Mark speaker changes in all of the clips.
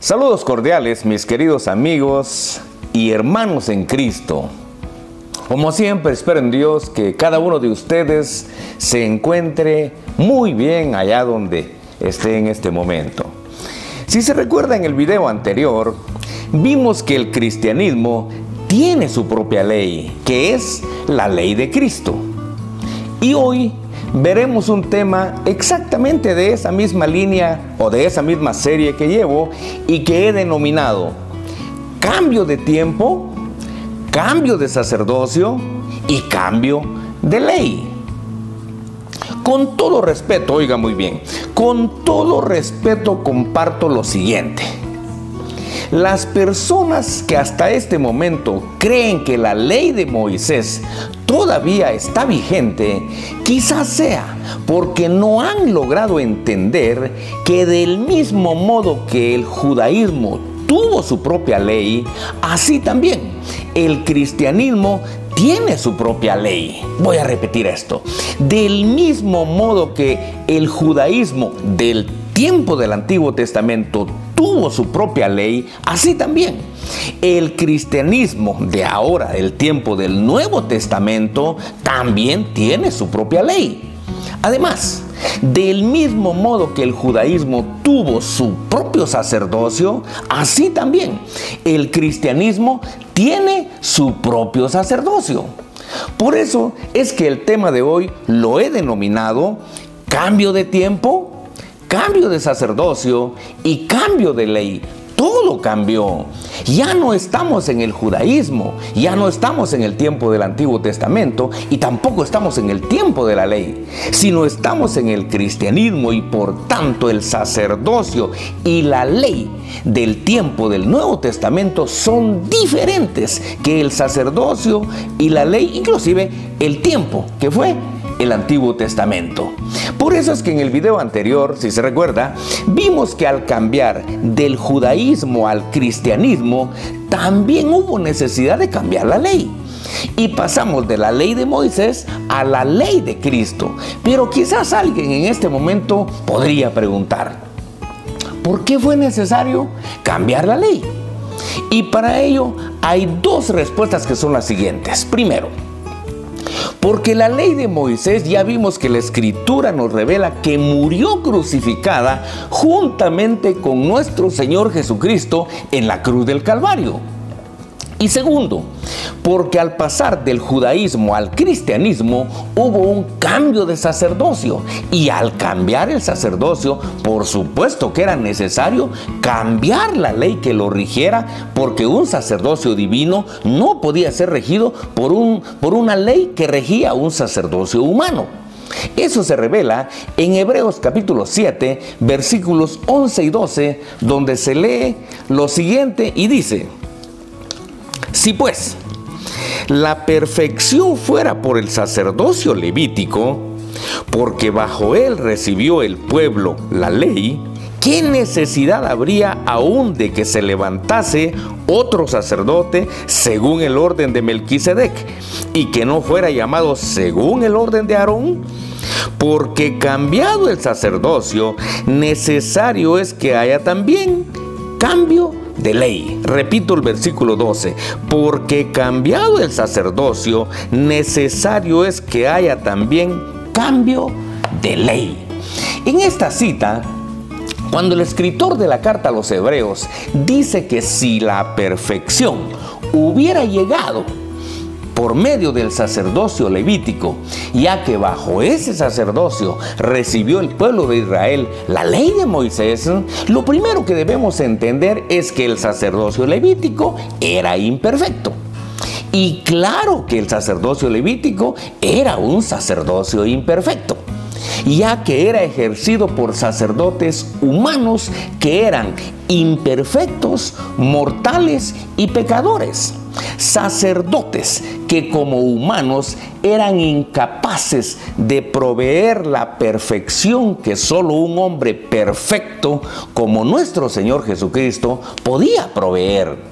Speaker 1: Saludos cordiales, mis queridos amigos y hermanos en Cristo. Como siempre, espero en Dios que cada uno de ustedes se encuentre muy bien allá donde esté en este momento. Si se recuerda, en el video anterior, vimos que el cristianismo tiene su propia ley, que es la ley de Cristo. Y hoy veremos un tema exactamente de esa misma línea o de esa misma serie que llevo y que he denominado cambio de tiempo, cambio de sacerdocio y cambio de ley. Con todo respeto, oiga muy bien, con todo respeto comparto lo siguiente. Las personas que hasta este momento creen que la ley de Moisés todavía está vigente, quizás sea porque no han logrado entender que del mismo modo que el judaísmo tuvo su propia ley, así también el cristianismo tiene su propia ley. Voy a repetir esto. Del mismo modo que el judaísmo del tiempo del Antiguo Testamento tuvo su propia ley, así también el cristianismo de ahora, el tiempo del Nuevo Testamento, también tiene su propia ley. Además, del mismo modo que el judaísmo tuvo su propio sacerdocio, así también el cristianismo tiene su propio sacerdocio. Por eso es que el tema de hoy lo he denominado cambio de tiempo, cambio de sacerdocio y cambio de ley. Todo cambió. Ya no estamos en el judaísmo, ya no estamos en el tiempo del Antiguo Testamento y tampoco estamos en el tiempo de la ley, sino estamos en el cristianismo y por tanto el sacerdocio y la ley del tiempo del Nuevo Testamento son diferentes que el sacerdocio y la ley, inclusive el tiempo que fue el Antiguo Testamento. Por eso es que en el video anterior, si se recuerda, vimos que al cambiar del judaísmo al cristianismo, también hubo necesidad de cambiar la ley. Y pasamos de la ley de Moisés a la ley de Cristo. Pero quizás alguien en este momento podría preguntar, ¿por qué fue necesario cambiar la ley? Y para ello hay dos respuestas que son las siguientes. Primero, porque la ley de Moisés ya vimos que la Escritura nos revela que murió crucificada juntamente con nuestro Señor Jesucristo en la cruz del Calvario. Y segundo, porque al pasar del judaísmo al cristianismo hubo un cambio de sacerdocio. Y al cambiar el sacerdocio, por supuesto que era necesario cambiar la ley que lo rigiera, porque un sacerdocio divino no podía ser regido por una ley que regía un sacerdocio humano. Eso se revela en Hebreos capítulo 7, versículos 11 y 12, donde se lee lo siguiente y dice: si pues la perfección fuera por el sacerdocio levítico, porque bajo él recibió el pueblo la ley, ¿qué necesidad habría aún de que se levantase otro sacerdote según el orden de Melquisedec y que no fuera llamado según el orden de Aarón? Porque cambiado el sacerdocio, necesario es que haya también cambio de ley. Repito el versículo 12. Porque cambiado el sacerdocio, necesario es que haya también cambio de ley. En esta cita, cuando el escritor de la carta a los Hebreos dice que si la perfección hubiera llegado por medio del sacerdocio levítico, ya que bajo ese sacerdocio recibió el pueblo de Israel la ley de Moisés, lo primero que debemos entender es que el sacerdocio levítico era imperfecto. Y claro que el sacerdocio levítico era un sacerdocio imperfecto, ya que era ejercido por sacerdotes humanos que eran imperfectos, mortales y pecadores. Sacerdotes que como humanos eran incapaces de proveer la perfección que solo un hombre perfecto como nuestro Señor Jesucristo podía proveer.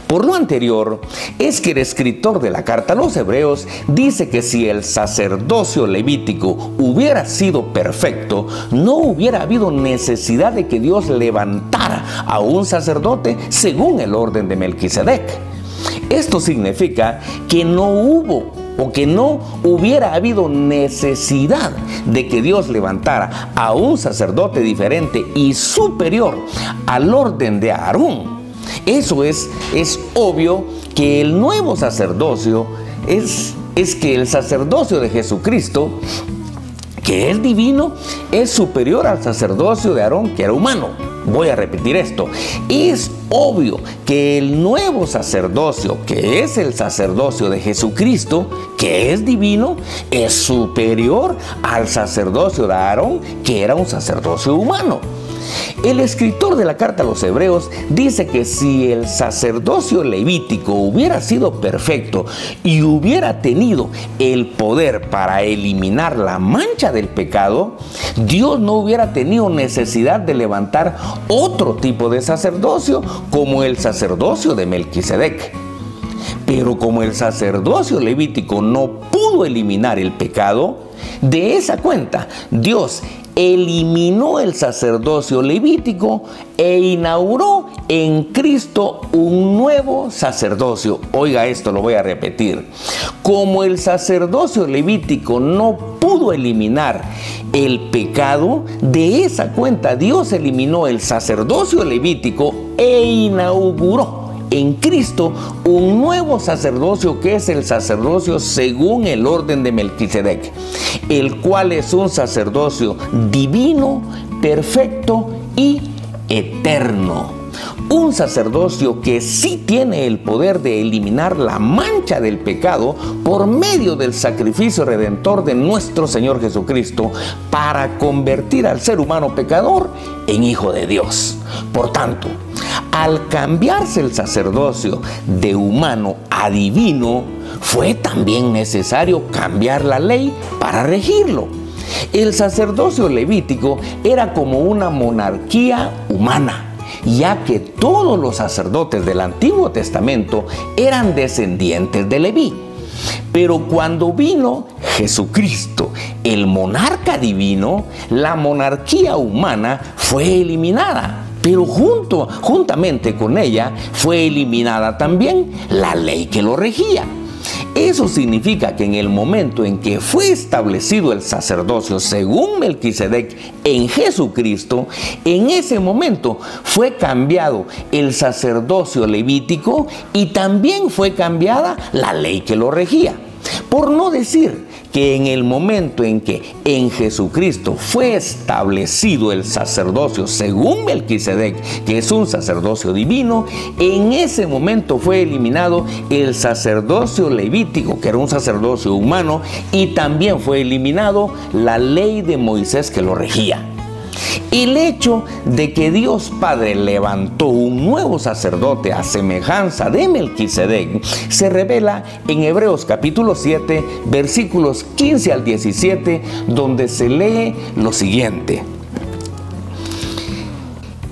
Speaker 1: Por lo anterior, es que el escritor de la carta a los Hebreos dice que si el sacerdocio levítico hubiera sido perfecto, no hubiera habido necesidad de que Dios levantara a un sacerdote según el orden de Melquisedec. Esto significa que no hubo o que no hubiera habido necesidad de que Dios levantara a un sacerdote diferente y superior al orden de Aarón. Eso es obvio que el nuevo sacerdocio es que el sacerdocio de Jesucristo, que es divino, es superior al sacerdocio de Aarón, que era humano. Voy a repetir esto. Es obvio que el nuevo sacerdocio, que es el sacerdocio de Jesucristo, que es divino, es superior al sacerdocio de Aarón, que era un sacerdocio humano. El escritor de la carta a los Hebreos dice que si el sacerdocio levítico hubiera sido perfecto y hubiera tenido el poder para eliminar la mancha del pecado, Dios no hubiera tenido necesidad de levantar otro tipo de sacerdocio como el sacerdocio de Melquisedec. Pero como el sacerdocio levítico no pudo eliminar el pecado, de esa cuenta Dios eliminó el sacerdocio levítico e inauguró en Cristo un nuevo sacerdocio. Oiga esto, lo voy a repetir. Como el sacerdocio levítico no pudo eliminar el pecado, de esa cuenta Dios eliminó el sacerdocio levítico e inauguró en Cristo un nuevo sacerdocio, que es el sacerdocio según el orden de Melquisedec, el cual es un sacerdocio divino, perfecto y eterno. Un sacerdocio que sí tiene el poder de eliminar la mancha del pecado por medio del sacrificio redentor de nuestro Señor Jesucristo para convertir al ser humano pecador en hijo de Dios. Por tanto, al cambiarse el sacerdocio de humano a divino, fue también necesario cambiar la ley para regirlo. El sacerdocio levítico era como una monarquía humana, ya que todos los sacerdotes del Antiguo Testamento eran descendientes de Leví. Pero cuando vino Jesucristo, el monarca divino, la monarquía humana fue eliminada. Pero juntamente con ella fue eliminada también la ley que lo regía. Eso significa que en el momento en que fue establecido el sacerdocio según Melquisedec en Jesucristo, en ese momento fue cambiado el sacerdocio levítico y también fue cambiada la ley que lo regía. Por no decir que en el momento en que en Jesucristo fue establecido el sacerdocio según Melquisedec, que es un sacerdocio divino, en ese momento fue eliminado el sacerdocio levítico, que era un sacerdocio humano, y también fue eliminado la ley de Moisés que lo regía. El hecho de que Dios Padre levantó un nuevo sacerdote a semejanza de Melquisedec se revela en Hebreos capítulo 7, versículos 15 al 17, donde se lee lo siguiente.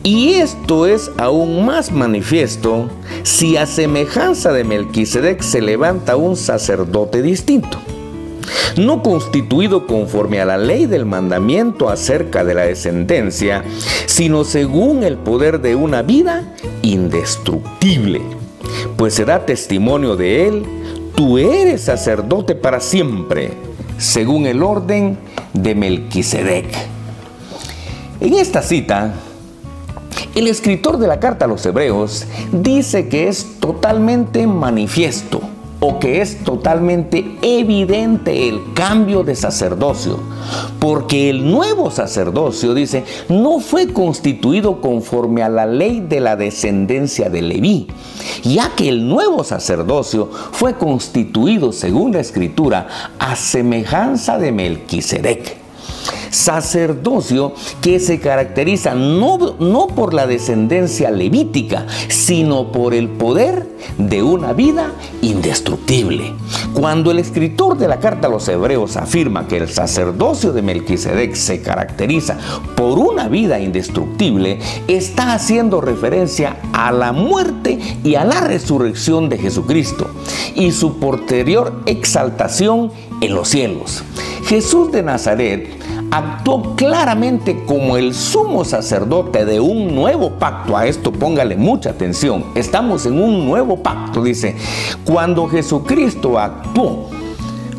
Speaker 1: Y esto es aún más manifiesto si a semejanza de Melquisedec se levanta un sacerdote distinto, no constituido conforme a la ley del mandamiento acerca de la descendencia, sino según el poder de una vida indestructible. Pues se da testimonio de él: tú eres sacerdote para siempre, según el orden de Melquisedec. En esta cita, el escritor de la carta a los Hebreos dice que es totalmente manifiesto, o que es totalmente evidente el cambio de sacerdocio, porque el nuevo sacerdocio, dice, no fue constituido conforme a la ley de la descendencia de Leví, ya que el nuevo sacerdocio fue constituido, según la Escritura, a semejanza de Melquisedec. Sacerdocio que se caracteriza no por la descendencia levítica, sino por el poder de una vida indestructible. Cuando el escritor de la carta a los Hebreos afirma que el sacerdocio de Melquisedec se caracteriza por una vida indestructible, está haciendo referencia a la muerte y a la resurrección de Jesucristo y su posterior exaltación en los cielos. Jesús de Nazaret, actuó claramente como el sumo sacerdote de un nuevo pacto. A esto póngale mucha atención. Estamos en un nuevo pacto, dice. Cuando Jesucristo actuó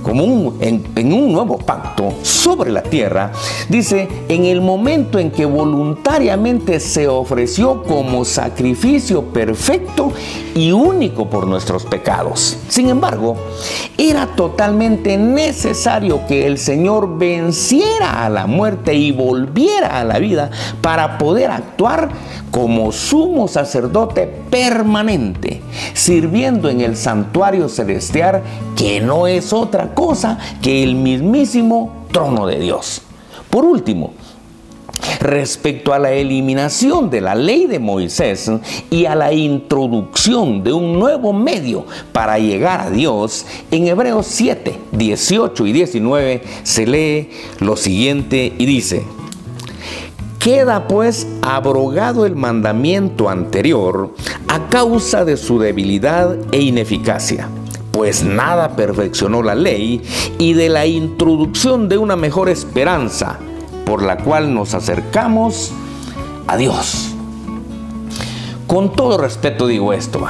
Speaker 1: como en un nuevo pacto sobre la tierra, dice, en el momento en que voluntariamente se ofreció como sacrificio perfecto y único por nuestros pecados. Sin embargo, era totalmente necesario que el Señor venciera a la muerte y volviera a la vida para poder actuar como sumo sacerdote permanente, sirviendo en el santuario celestial, que no es otra cosa que el mismísimo trono de Dios. Por último, respecto a la eliminación de la ley de Moisés y a la introducción de un nuevo medio para llegar a Dios, en Hebreos 7, 18 y 19 se lee lo siguiente y dice: queda pues abrogado el mandamiento anterior a causa de su debilidad e ineficacia, pues nada perfeccionó la ley, y de la introducción de una mejor esperanza, por la cual nos acercamos a Dios. Con todo respeto digo esto,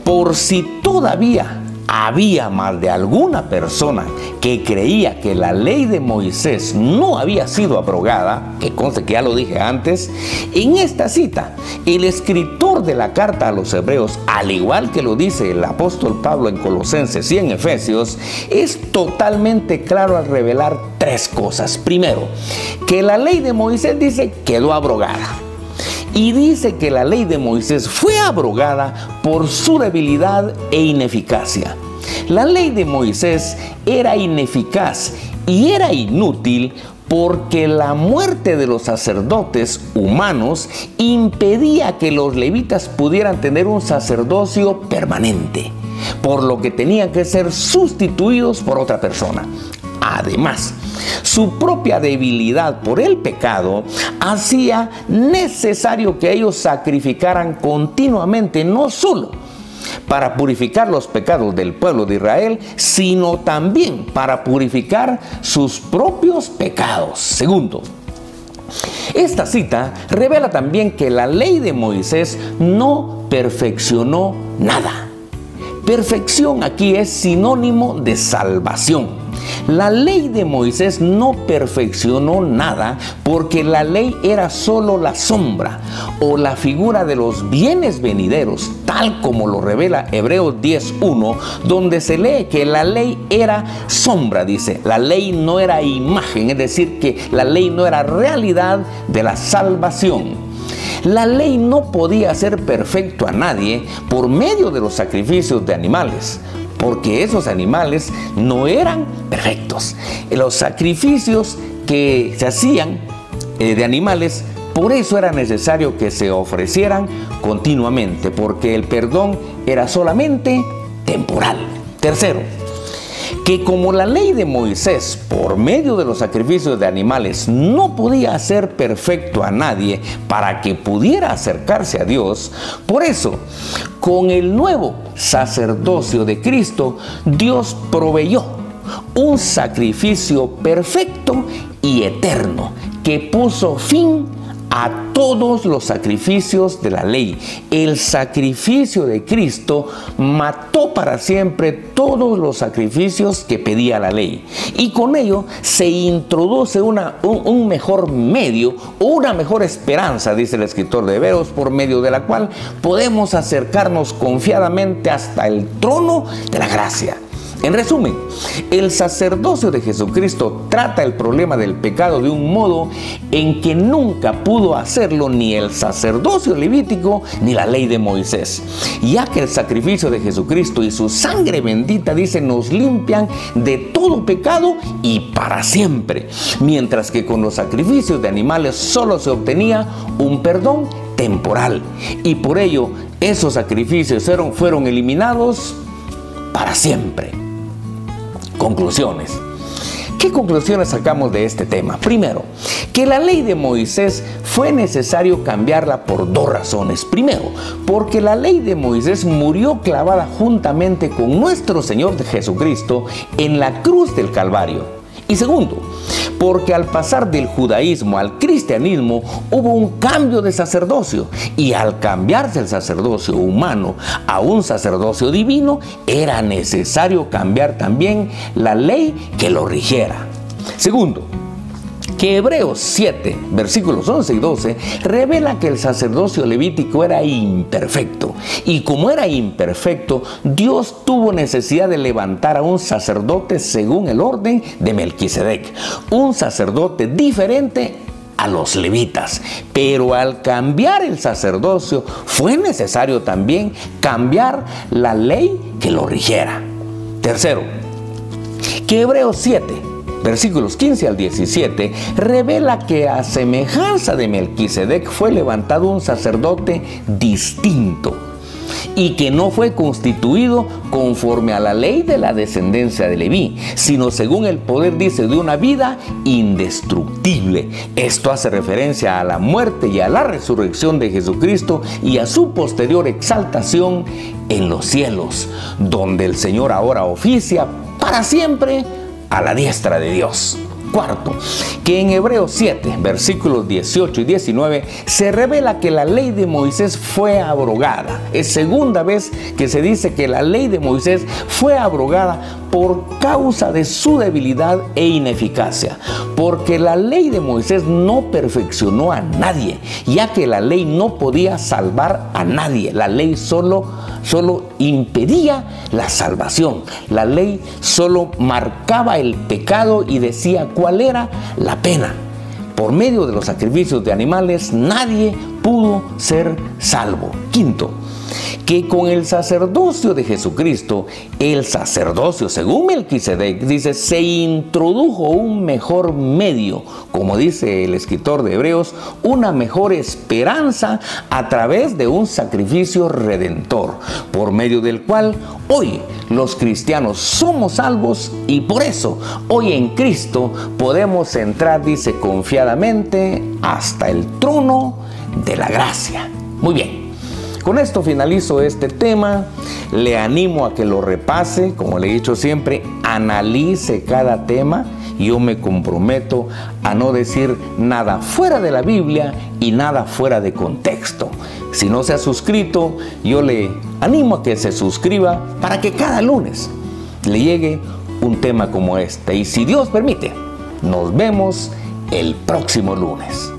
Speaker 1: por si todavía había más de alguna persona que creía que la ley de Moisés no había sido abrogada, que conste que ya lo dije antes, en esta cita, el escritor de la carta a los Hebreos, al igual que lo dice el apóstol Pablo en Colosenses y en Efesios, es totalmente claro al revelar tres cosas. Primero, que la ley de Moisés dice quedó abrogada. Y dice que la ley de Moisés fue abrogada por su debilidad e ineficacia. La ley de Moisés era ineficaz y era inútil porque la muerte de los sacerdotes humanos impedía que los levitas pudieran tener un sacerdocio permanente, por lo que tenían que ser sustituidos por otra persona. Además, su propia debilidad por el pecado hacía necesario que ellos sacrificaran continuamente, no solo para purificar los pecados del pueblo de Israel, sino también para purificar sus propios pecados. Segundo, esta cita revela también que la ley de Moisés no perfeccionó nada. Perfección aquí es sinónimo de salvación. La ley de Moisés no perfeccionó nada porque la ley era solo la sombra o la figura de los bienes venideros, tal como lo revela Hebreos 10:1, donde se lee que la ley era sombra, dice. La ley no era imagen, es decir, que la ley no era realidad de la salvación. La ley no podía hacer perfecto a nadie por medio de los sacrificios de animales, porque esos animales no eran perfectos. Los sacrificios que se hacían de animales, por eso era necesario que se ofrecieran continuamente, porque el perdón era solamente temporal. Tercero, que como la ley de Moisés, por medio de los sacrificios de animales, no podía hacer perfecto a nadie para que pudiera acercarse a Dios, por eso, con el nuevo sacerdocio de Cristo, Dios proveyó un sacrificio perfecto y eterno que puso fin a todos los sacrificios de la ley. El sacrificio de Cristo mató para siempre todos los sacrificios que pedía la ley, y con ello se introduce un mejor medio, una mejor esperanza, dice el escritor de Hebreos, por medio de la cual podemos acercarnos confiadamente hasta el trono de la gracia. En resumen, el sacerdocio de Jesucristo trata el problema del pecado de un modo en que nunca pudo hacerlo ni el sacerdocio levítico ni la ley de Moisés, ya que el sacrificio de Jesucristo y su sangre bendita, dice, nos limpian de todo pecado y para siempre, mientras que con los sacrificios de animales solo se obtenía un perdón temporal, y por ello esos sacrificios fueron eliminados para siempre. Conclusiones. ¿Qué conclusiones sacamos de este tema? Primero, que la ley de Moisés fue necesario cambiarla por dos razones. Primero, porque la ley de Moisés murió clavada juntamente con nuestro Señor Jesucristo en la cruz del Calvario. Y segundo, porque al pasar del judaísmo al cristianismo hubo un cambio de sacerdocio, y al cambiarse el sacerdocio humano a un sacerdocio divino, era necesario cambiar también la ley que lo rigiera. Segundo, que Hebreos 7, versículos 11 y 12, revela que el sacerdocio levítico era imperfecto. Y como era imperfecto, Dios tuvo necesidad de levantar a un sacerdote según el orden de Melquisedec. Un sacerdote diferente a los levitas. Pero al cambiar el sacerdocio, fue necesario también cambiar la ley que lo rigiera. Tercero, que Hebreos 7, versículos 15 al 17, revela que a semejanza de Melquisedec fue levantado un sacerdote distinto, y que no fue constituido conforme a la ley de la descendencia de Leví, sino según el poder, dice, de una vida indestructible. Esto hace referencia a la muerte y a la resurrección de Jesucristo y a su posterior exaltación en los cielos, donde el Señor ahora oficia para siempre a la diestra de Dios. Cuarto, que en Hebreos 7, versículos 18 y 19, se revela que la ley de Moisés fue abrogada. Es segunda vez que se dice que la ley de Moisés fue abrogada por causa de su debilidad e ineficacia. Porque la ley de Moisés no perfeccionó a nadie, ya que la ley no podía salvar a nadie. La ley solo impedía la salvación. La ley solo marcaba el pecado y decía cuál era la pena. Por medio de los sacrificios de animales, nadie pudo ser salvo. Quinto, que con el sacerdocio de Jesucristo, el sacerdocio según Melquisedec, dice, se introdujo un mejor medio, como dice el escritor de Hebreos, una mejor esperanza a través de un sacrificio redentor, por medio del cual hoy los cristianos somos salvos, y por eso hoy en Cristo podemos entrar, dice, confiadamente hasta el trono de la gracia. Muy bien. Con esto finalizo este tema. Le animo a que lo repase, como le he dicho siempre, analice cada tema. Yo me comprometo a no decir nada fuera de la Biblia y nada fuera de contexto. Si no se ha suscrito, yo le animo a que se suscriba para que cada lunes le llegue un tema como este. Y si Dios permite, nos vemos el próximo lunes.